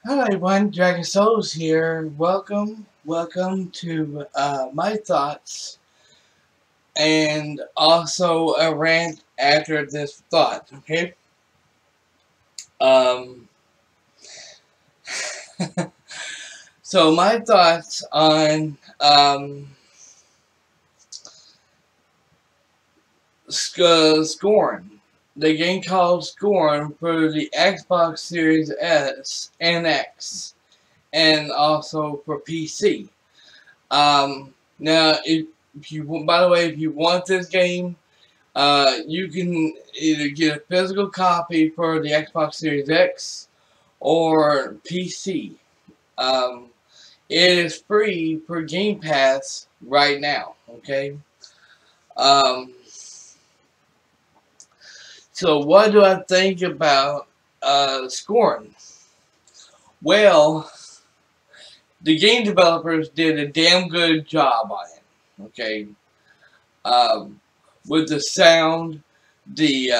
Hello everyone, Dragon Souls here. Welcome to my thoughts and also a rant after this thought, okay? Um, so my thoughts on SCORN, the game called SCORN for the Xbox Series S and X, and also for PC. Now, if you, by the way, if you want this game, you can either get a physical copy for the Xbox Series X or PC. Um, it is free for Game Pass right now. Okay. Um, so what do I think about Scorn? Well, the game developers did a damn good job on it. Okay. Um, with the sound, the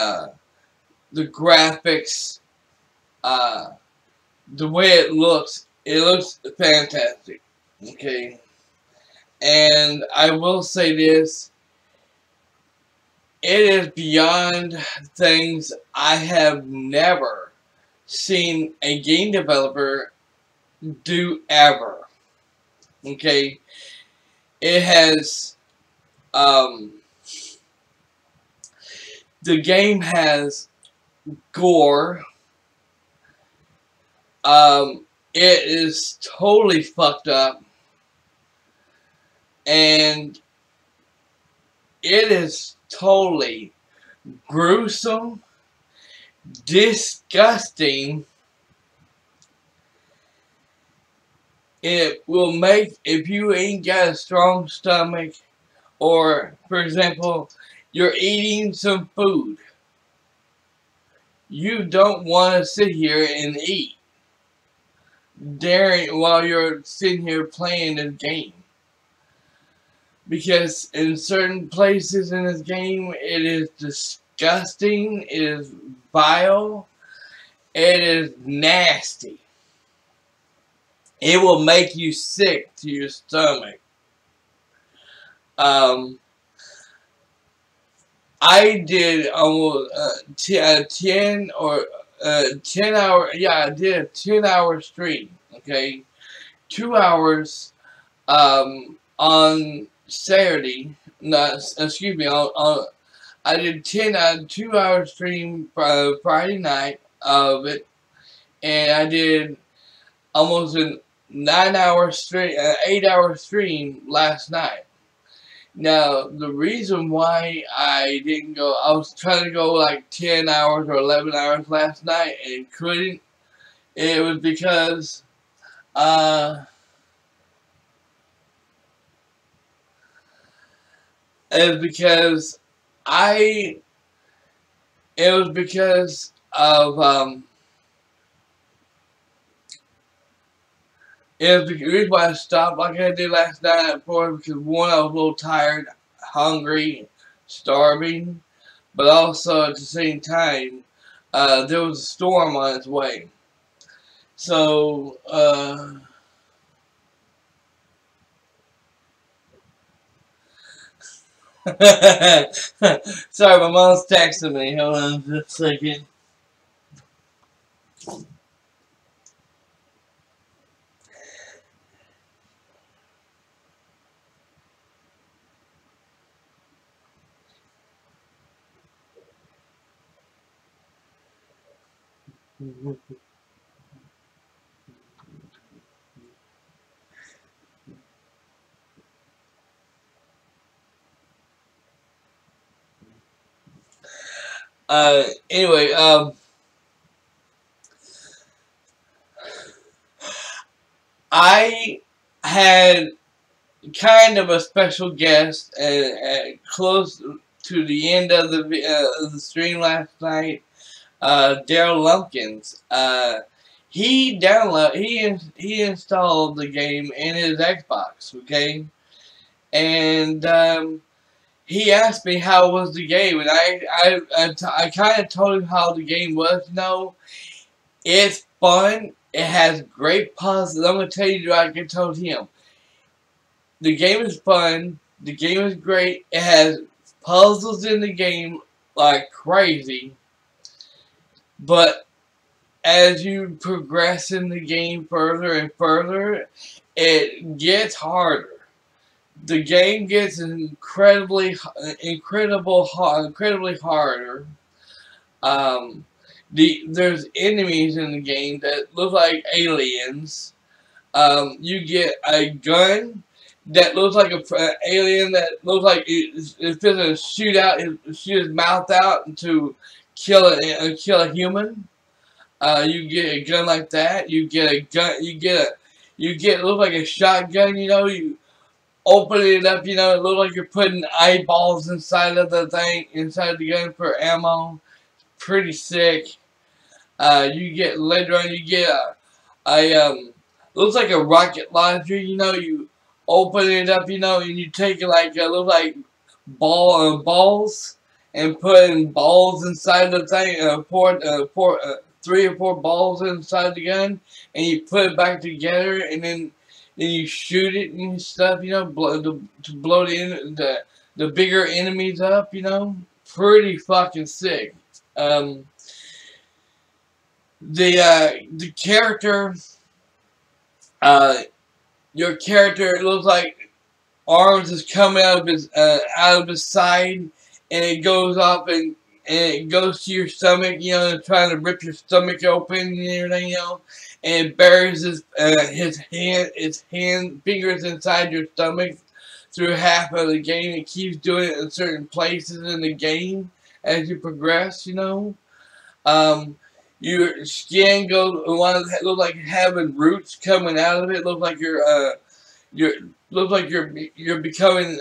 graphics, the way it looks fantastic. Okay, and I will say this: it is beyond things I have never seen a game developer do ever. Okay, it has the game has gore. It is totally fucked up, and it is totally gruesome, disgusting. It will make, if you ain't got a strong stomach, or, for example, you're eating some food, you don't want to sit here and eat while you're sitting here playing this game. Because in certain places in this game, it is disgusting, it is vile, it is nasty. It will make you sick to your stomach. I did almost 10 or 10 hour, yeah, I did a 10-hour stream, okay? 2 hours on Saturday, excuse me, I did 2-hour stream Friday night of it, and I did almost a 9-hour stream, 8-hour stream last night. Now, the reason why I didn't go, I was trying to go like 10 hours or 11 hours last night and couldn't. It was because, it was because I, it was because of, it was the reason why I stopped like I did last night at 4 because one, I was a little tired, hungry, starving, but also at the same time, there was a storm on its way. So, sorry, my mom's texting me. Hold on just a second. Anyway, I had kind of a special guest close to the end of the stream last night. Daryl Lumpkins. He installed the game in his Xbox. Okay, and he asked me how was the game, and I kind of told him how the game was. No, it's fun. It has great puzzles. I'm gonna tell you like I told him. The game is fun. The game is great. It has puzzles in the game like crazy. But as you progress in the game further and further, it gets harder. The game gets incredibly harder. Um, there's enemies in the game that look like aliens. You get a gun that looks like an alien that looks like it's going to shoot his mouth out to kill a human. You get a gun like that. You get a gun. You get look like a shotgun. You know, you open it up. You know, it looks like you're putting eyeballs inside of the thing, inside the gun for ammo. Pretty sick. You get later on. You get a looks like a rocket launcher. You know, you open it up. You know, and you take it like look like balls and putting balls inside the thing. Pour 3 or 4 balls inside the gun, and you put it back together, and then you shoot it and stuff. You know, to blow the bigger enemies up. You know, pretty fucking sick. The character, your character, it looks like arms is coming out of his side, and it goes up and it goes to your stomach, you know, and trying to rip your stomach open and everything, you know, and it buries his fingers inside your stomach through half of the game. It keeps doing it in certain places in the game as you progress, you know. Your skin goes, look like having roots coming out of it. Look like you're becoming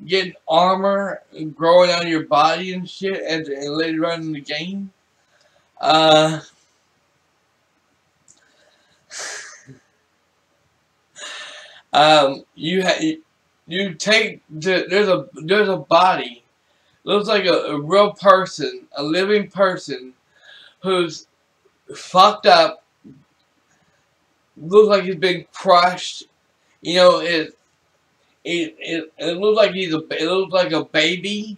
getting armor growing out of your body and shit, and later on in the game. You take there's a body, looks like a real person, a living person who's fucked up, looks like he's been crushed. You know, it looks like it looks like a baby,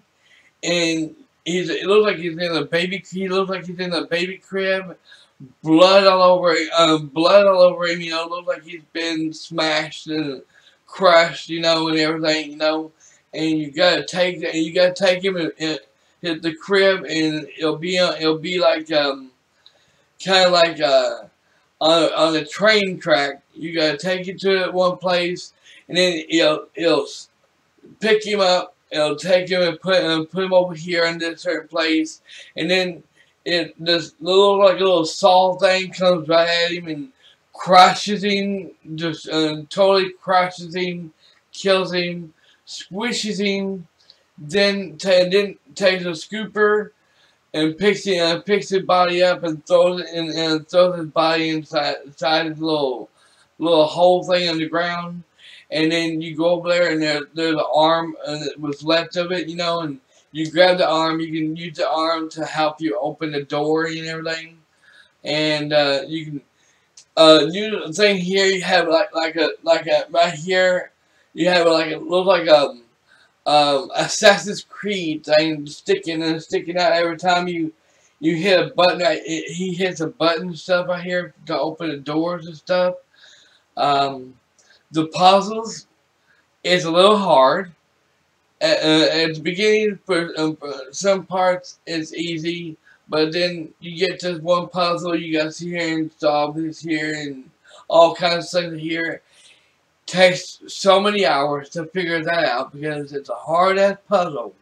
and it looks like he's in a baby. He looks like he's in a baby crib. Blood all over him. You know, it looks like he's been smashed and crushed. You know, and everything. You know, and you gotta take him and hit the crib, and it'll be like kind of like on a train track. You gotta take it to one place, and then it'll pick him up. It'll take him and put him over here in this certain place, and then this little saw thing comes right at him and crushes him, just totally crushes him, kills him, squishes him, then takes a scooper and picks his body up and throws his body inside his little hole thing on the ground. And then you go over there, and there's an arm that was left of it, you know, and you grab the arm. You can use the arm to help you open the door and everything. And you can use the thing here. You have like a right here. You have like it looks like Assassin's Creed thing sticking out every time you hit a button. He hits a button and stuff right here to open the doors and stuff. The puzzles is a little hard. At the beginning, for some parts, it's easy, but then you get to one puzzle, you gotta sit here and solve this here and all kinds of stuff here. Takes so many hours to figure that out because it's a hard-ass puzzle.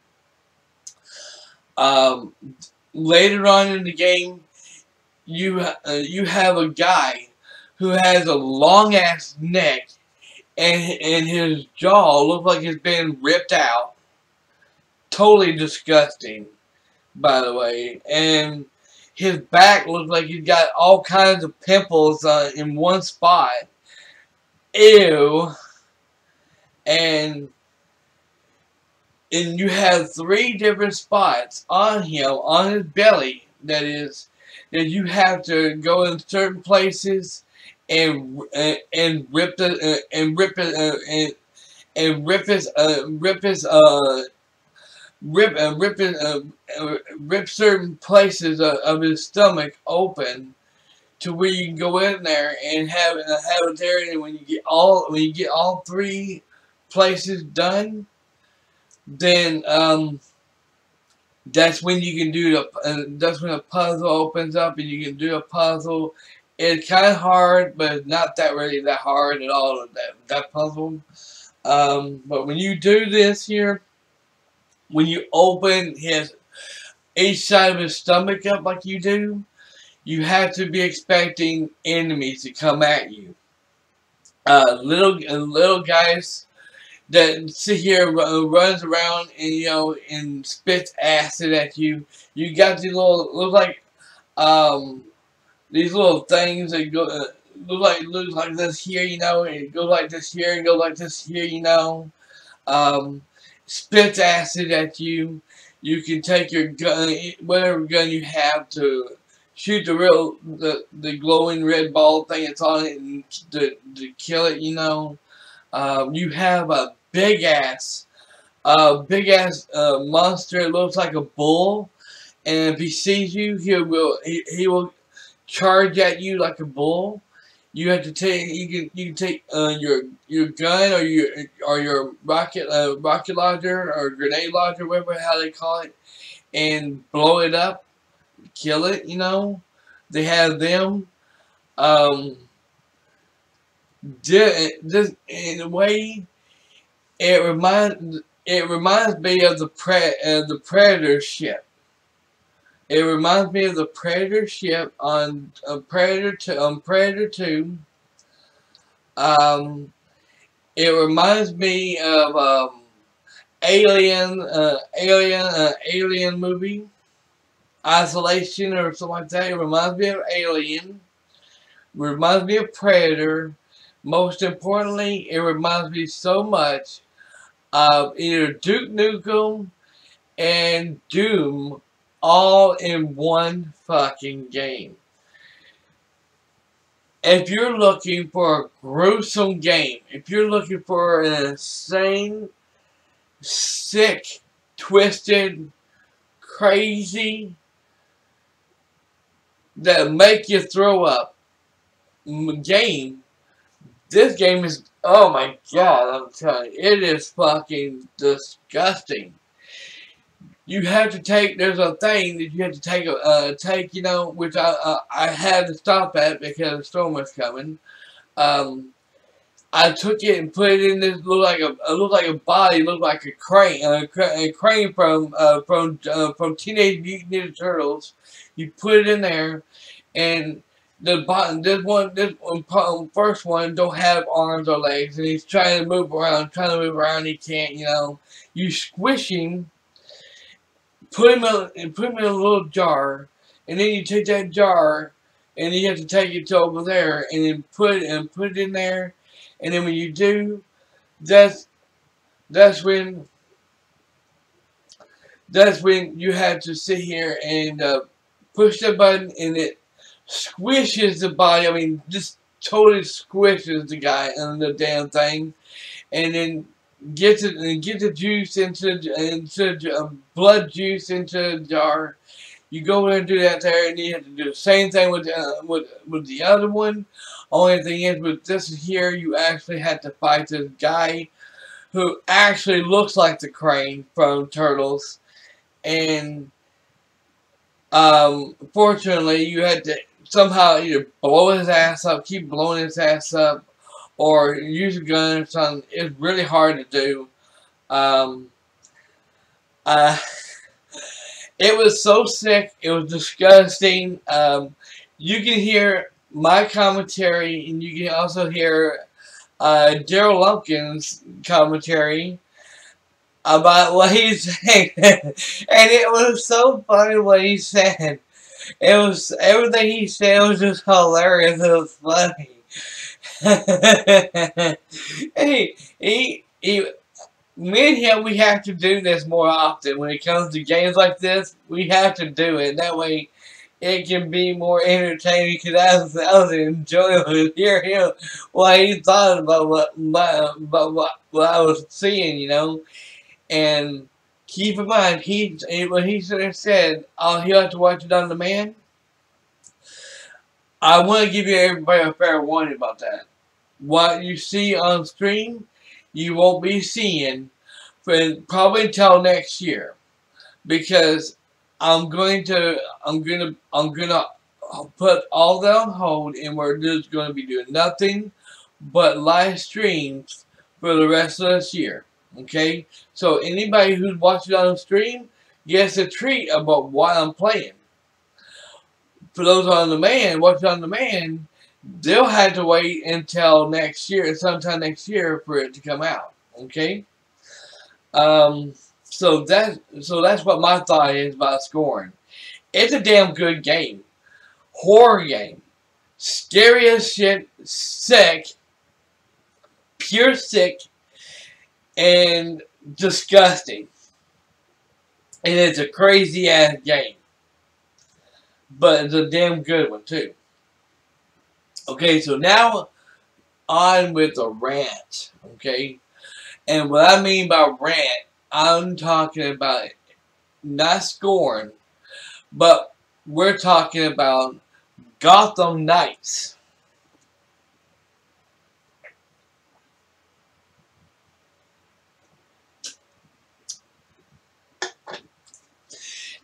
Later on in the game, you have a guy who has a long-ass neck, and his jaw looks like it's been ripped out. Totally disgusting, by the way. And his back looks like he's got all kinds of pimples in one spot. Ew. And you have 3 different spots on him, on his belly, that is, that you have to go in certain places and rip the and rip certain places of his stomach open to where you can go in there and have it there. And when you get all three places done, then that's when you can do that's when a puzzle opens up and you can do a puzzle. It's kind of hard, but it's not really that hard at all. That puzzle. But when you do this here, when you open each side of his stomach up like you do, you have to be expecting enemies to come at you. Little guys that sit here runs around and and spits acid at you. You got these these little things that go look like this here, and it goes like this here and goes like this here, spits acid at you. You can take your gun, whatever gun you have, to shoot the glowing red ball thing that's on it and to kill it. You have a big ass monster. It looks like a bull, and if he sees you, he will charge at you like a bull. You have to take you can take your gun or your rocket launcher or grenade launcher, whatever how they call it, and blow it up, kill it. They have them. This in a way, it reminds me of the Predator ship. It reminds me of the Predator ship on Predator 2. It reminds me of Alien movie, Isolation or something like that. It reminds me of Alien. Reminds me of Predator. Most importantly, it reminds me so much of either Duke Nukem and Doom all in one fucking game. If you're looking for a gruesome game, if you're looking for an insane, sick, twisted, crazy, that make you throw up game, this game is, oh my god, I'm telling you, it is fucking disgusting. You have to take, there's a thing that you have to take, which I had to stop at because the storm was coming. I took it and put it in this, looked like a body, looked like a crane from Teenage Mutant Ninja Turtles. You put it in there, and this first one don't have arms or legs, and he's trying to move around, he can't, You squish him, put him in a little jar, and then you take that jar, and you have to take it to over there, and then put it in there, and then when you do, that's when you have to sit here and push the button, and it squishes the body. I mean, just totally squishes the guy on the damn thing, and then get the juice into blood juice into the jar. You go in and do that there, and you have to do the same thing with the other one. Only thing is, with this here, you actually have to fight this guy who actually looks like the Crane from Turtles, and fortunately, you had to somehow either blow his ass up, keep blowing his ass up, or use a gun or something. It's really hard to do. It was so sick. It was disgusting. You can hear my commentary, and you can also hear Daryl Lumpkin's commentary about what he said. And it was so funny what he said. It was, everything he said was just hilarious. It was funny. Me and him, we have to do this more often. When it comes to games like this, we have to do it. That way, it can be more entertaining because I was enjoying to hear him what he thought about what I was seeing, you know. And keep in mind, when he said, "Oh, he'll have to watch it on demand." I want to give you everybody a fair warning about that. What you see on stream, you won't be seeing for probably until next year, because I'm gonna put all that on hold, and we're just gonna be doing nothing but live streams for the rest of this year. Okay, so anybody who's watching on stream gets a treat about what I'm playing. For those on demand, watching on demand, they'll have to wait until next year, sometime next year, for it to come out. Okay. So that's what my thought is about SCORN. It's a damn good game, horror game, scary as shit, sick, pure sick, and disgusting. And it's a crazy ass game, but it's a damn good one too. Okay, so now on with the rant. Okay, and what I mean by rant, I'm talking about not SCORN, but we're talking about Gotham Knights.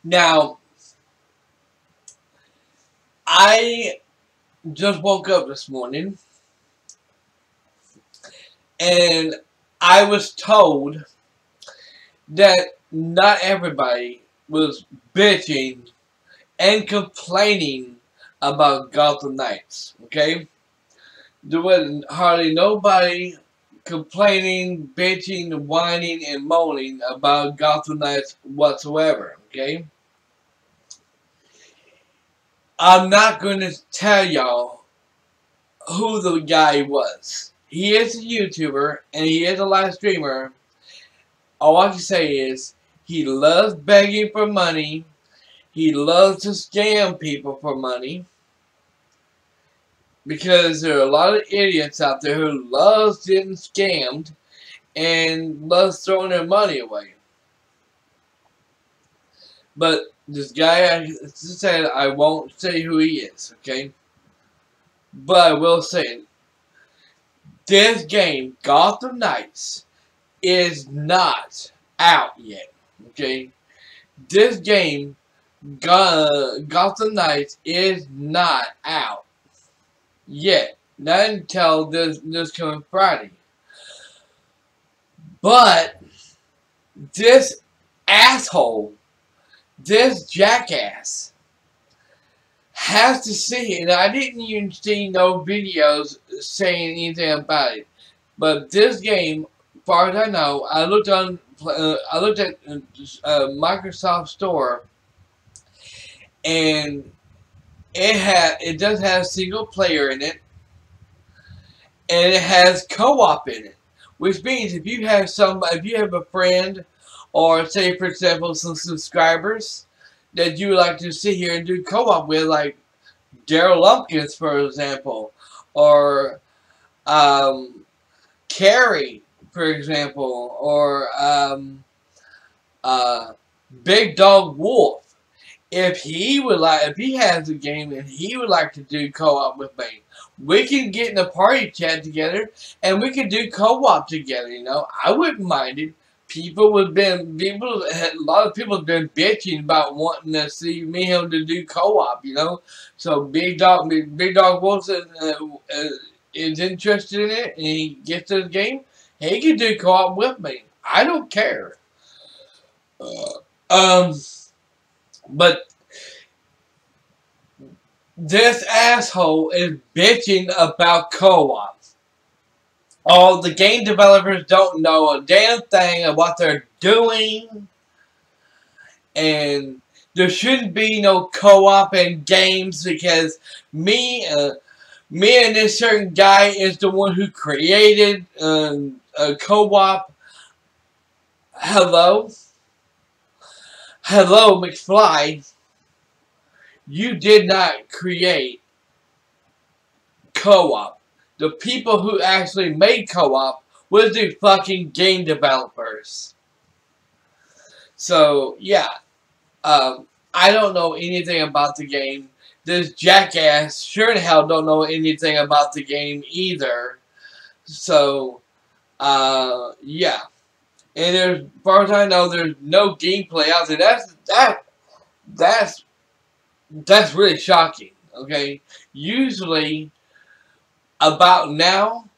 Now, I just woke up this morning, and I was told that not everybody was bitching and complaining about Gotham Knights. Okay? There wasn't hardly nobody complaining, bitching, whining, and moaning about Gotham Knights whatsoever. Okay? I'm not going to tell y'all who the guy was. He is a YouTuber, and he is a live streamer. All I can say is, he loves begging for money. He loves to scam people for money. Because there are a lot of idiots out there who loves getting scammed and loves throwing their money away. But this guy, I said, I won't say who he is, okay? But I will say, this game, Gotham Knights, is not out yet, okay? This game, Gotham Knights, is not out yet. Not until this coming Friday. But this asshole, this jackass, has to see it. And I didn't even see no videos saying anything about it. But this game, as far as I know, I looked at Microsoft Store, and it does have single player in it, and it has co-op in it, which means if you have a friend, or say for example some subscribers that you would like to sit here and do co-op with, like Daryl Lumpkins, for example, or Carrie, for example, or Big Dog Wolf. If he has a game and he would like to do co-op with me, we can get in a party chat together and we can do co-op together. You know, I wouldn't mind it. A lot of people have been bitching about wanting to see me and him to do co-op. You know, so Big Dog Wilson is interested in it, and he gets to the game. He can do co-op with me. I don't care. But this asshole is bitching about co-op. Oh, the game developers don't know a damn thing of what they're doing. And there shouldn't be no co-op in games because me and this certain guy is the one who created a co-op. Hello, McFly. you did not create co-op. The people who actually made co-op was the fucking game developers. So, yeah. I don't know anything about the game. This jackass sure in hell don't know anything about the game either. So, yeah. And there's, as far as I know, there's no gameplay out there. That's really shocking. Okay, usually about now,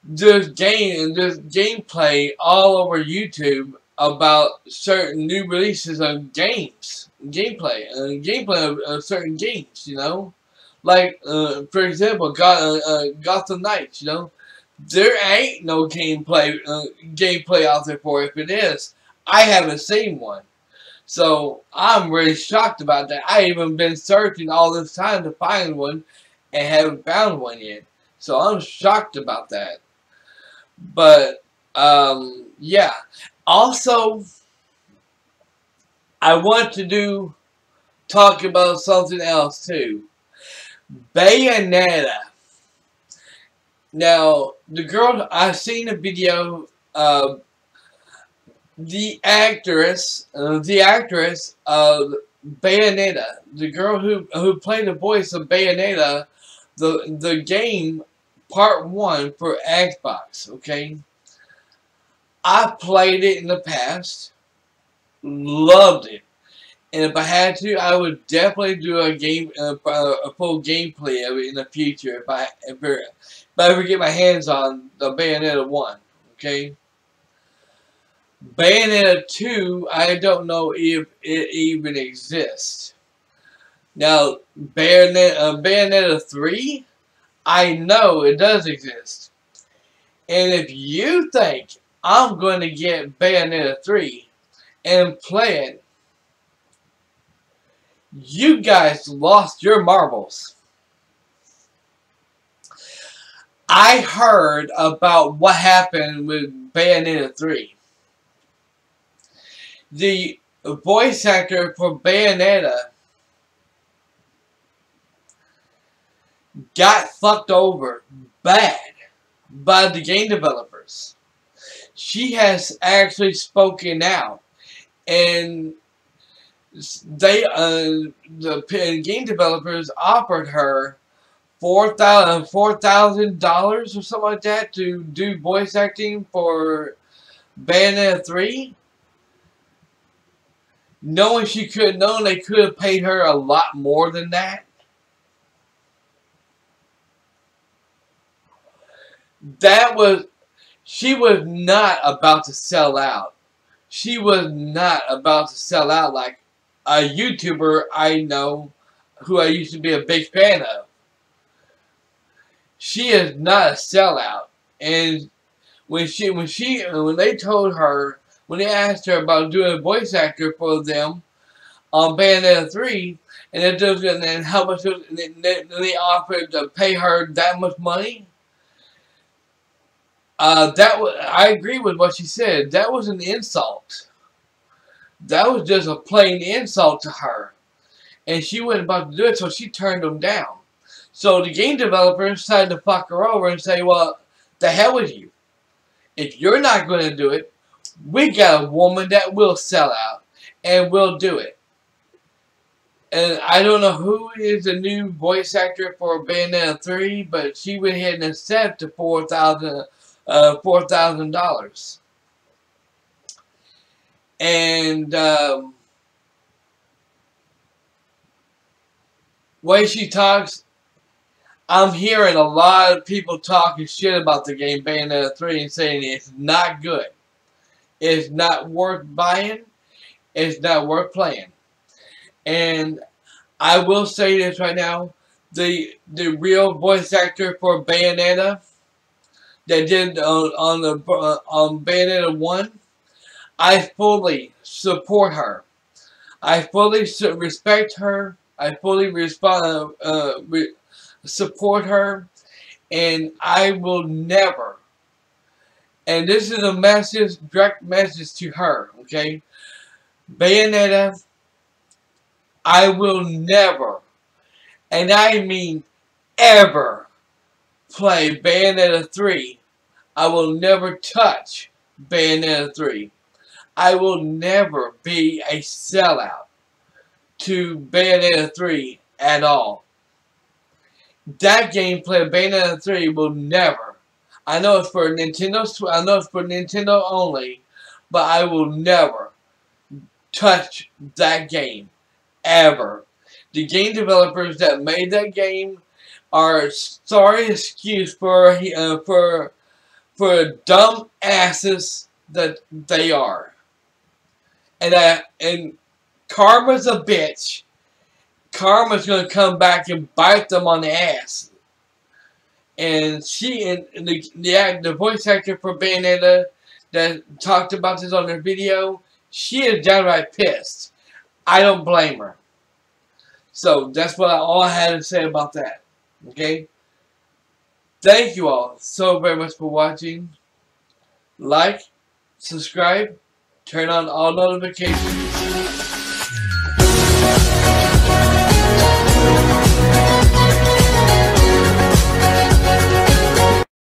there's gameplay all over YouTube about certain new releases of games, gameplay of certain games. You know, like for example, Gotham Knights. You know, there ain't no gameplay out there for it. If it is, I haven't seen one. So I'm really shocked about that. I even been searching all this time to find one and haven't found one yet. So I'm shocked about that. But yeah. Also, I want to talk about something else too. Bayonetta. Now, the girl, I've seen a video of the actress of Bayonetta, the girl who played the voice of Bayonetta, the game part 1 for Xbox. Okay, I played it in the past, loved it, and if I had to, I would definitely do a full gameplay of it in the future if I ever get my hands on the Bayonetta 1. Okay. Bayonetta 2, I don't know if it even exists. Now, Bayonetta 3, I know it does exist. And if you think I'm going to get Bayonetta 3 and play it, you guys lost your marbles. I heard about what happened with Bayonetta 3. The voice actor for Bayonetta got fucked over bad by the game developers. She has actually spoken out, and the game developers offered her $4,000 or something like that to do voice acting for Bayonetta 3. Knowing they could have paid her a lot more than that. She was not about to sell out. She was not about to sell out like a YouTuber I know who I used to be a big fan of. She is not a sellout. And when they told her, when they asked her about doing a voice actor for them on Bayonetta 3, and then how much they offered to pay her that much money, I agree with what she said. That was an insult. That was just a plain insult to her, and she wasn't about to do it, so she turned them down. So the game developers decided to fuck her over and say, "Well, the hell with you. If you're not going to do it, we got a woman that will sell out and will do it." And I don't know who is the new voice actor for Bayonetta 3, but she went ahead and accepted $4,000. And way she talks, I'm hearing a lot of people talking shit about the game Bayonetta 3 and saying it's not good. It's not worth buying. It's not worth playing. And I will say this right now. The real voice actor for Bayonetta that did on Bayonetta 1, I fully support her. I fully respect her. I fully support her, and I will never. And this is a direct message to her. Okay, Bayonetta, I will never, and I mean ever, play Bayonetta 3. I will never touch Bayonetta 3. I will never be a sellout to Bayonetta 3 at all. That gameplay, Bayonetta 3, will never. I know it's for Nintendo. I know it's for Nintendo only, but I will never touch that game ever. The game developers that made that game are sorry excuse for dumb asses that they are. And karma's a bitch. Karma's gonna come back and bite them on the ass. And the voice actor for Bayonetta that talked about this on their video, she is downright pissed. I don't blame her. So that's all I had to say about that. Okay? Thank you all so very much for watching. Like, subscribe, turn on all notifications.